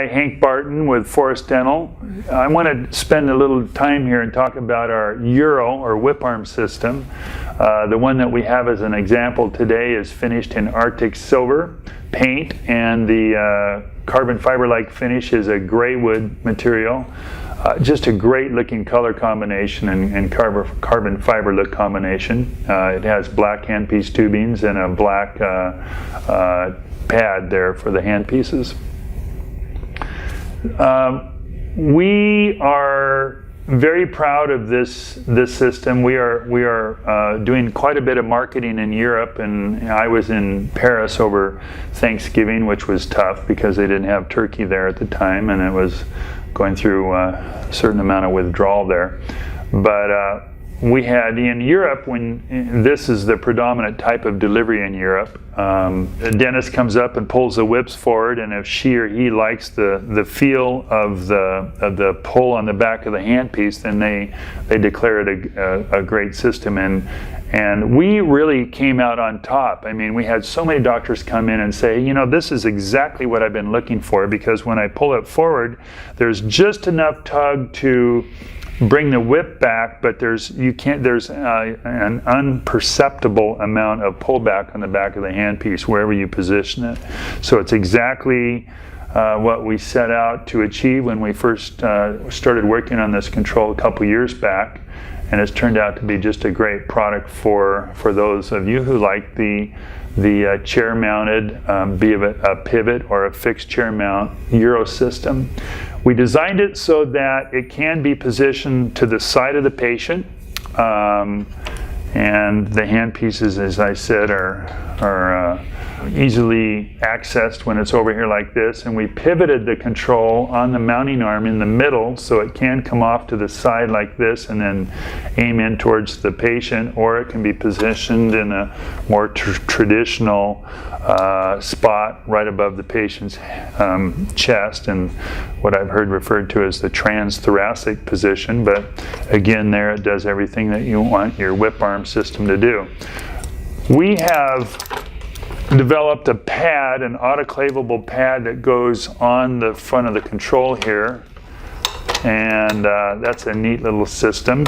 Hi, Hank Barton with Forest Dental. I want to spend a little time here and talk about our Euro or whip arm system. The one that we have as an example today is finished in Arctic silver paint, and the carbon fiber-like finish is a gray wood material. Just a great looking color combination and carbon fiber look combination. It has black handpiece tubings and a black pad there for the handpieces. We are very proud of this system. We are doing quite a bit of marketing in Europe, and I was in Paris over Thanksgiving, which was tough because they didn't have turkey there at the time, and it was going through a certain amount of withdrawal there. But we had in Europe, when this is the predominant type of delivery in Europe, the dentist comes up and pulls the whips forward, and if she or he likes the feel of the pull on the back of the handpiece, then they declare it a great system. And we really came out on top. I mean, we had so many doctors come in and say, you know, this is exactly what I've been looking for, because when I pull it forward, there's just enough tug to bring the whip back, but there's an unperceptible amount of pullback on the back of the handpiece wherever you position it. So it's exactly what we set out to achieve when we first started working on this control a couple years back, and it's turned out to be just a great product for those of you who like the chair-mounted, be it a pivot or a fixed chair mount Euro system. We designed it so that it can be positioned to the side of the patient, and the hand pieces, as I said, are easily accessed when it's over here like this. And we pivoted the control on the mounting arm in the middle so it can come off to the side like this and then aim in towards the patient, or it can be positioned in a more traditional spot right above the patient's chest, and what I've heard referred to as the transthoracic position. But again, there it does everything that you want your whip arm system to do. We have developed a pad, an autoclavable pad that goes on the front of the control here, and that's a neat little system.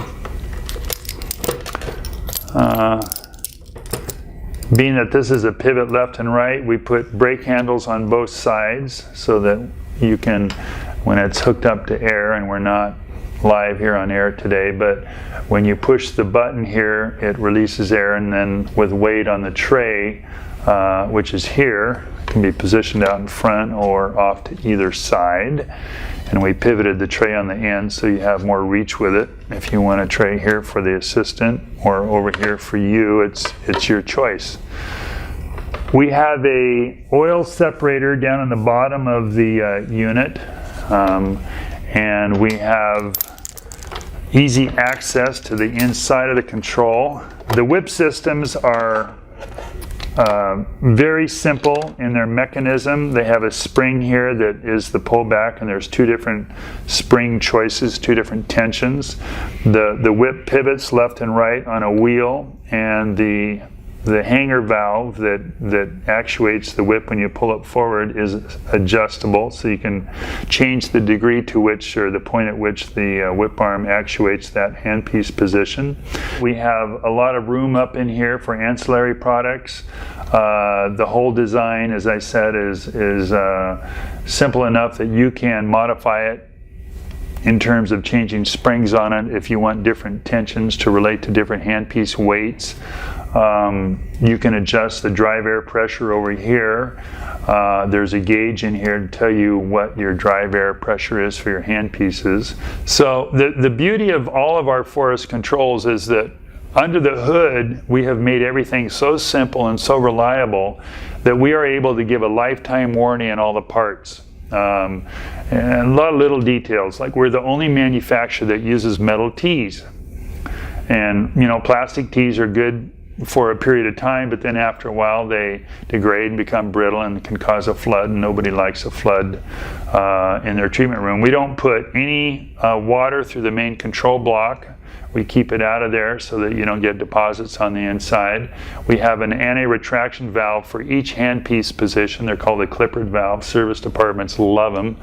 Being that this is a pivot left and right, we put brake handles on both sides so that you can, when it's hooked up to air, and we're not live here on air today, but when you push the button here, it releases air, and then with weight on the tray, which is here, it can be positioned out in front or off to either side. And we pivoted the tray on the end so you have more reach with it. If you want a tray here for the assistant or over here for you, it's your choice. We have a oil separator down on the bottom of the unit, and we have easy access to the inside of the control. The whip systems are very simple in their mechanism. They have a spring here that is the pullback, and there's two different spring choices, two different tensions. The whip pivots left and right on a wheel, and the hanger valve that actuates the whip when you pull it forward is adjustable, so you can change the degree to which, or the point at which, the whip arm actuates that handpiece position. We have a lot of room up in here for ancillary products. The whole design, as I said, is simple enough that you can modify it in terms of changing springs on it if you want different tensions to relate to different handpiece weights. You can adjust the drive air pressure over here. There's a gauge in here to tell you what your drive air pressure is for your handpieces. So the beauty of all of our Forest controls is that under the hood, we have made everything so simple and so reliable that we are able to give a lifetime warranty on all the parts. And a lot of little details, like we're the only manufacturer that uses metal tees. And you know, plastic tees are good for a period of time, but then after a while they degrade and become brittle and can cause a flood, and nobody likes a flood in their treatment room. We don't put any water through the main control block. We keep it out of there so that you don't get deposits on the inside. We have an anti-retraction valve for each handpiece position. They're called the clippered valve. Service departments love them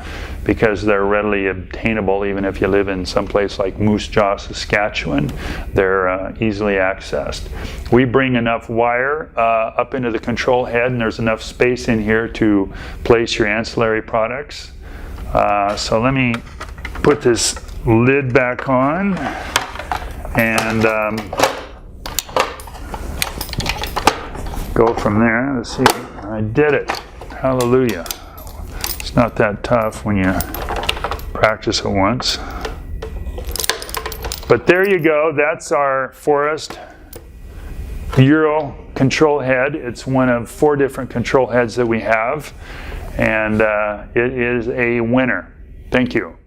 because they're readily obtainable even if you live in some place like Moose Jaw, Saskatchewan. They're easily accessed. We bring enough wire up into the control head, and there's enough space in here to place your ancillary products. So let me put this lid back on and go from there. Let's see, I did it. Hallelujah. It's not that tough when you practice it once. But there you go, that's our Forest Euro control head. It's one of 4 different control heads that we have, and it is a winner. Thank you.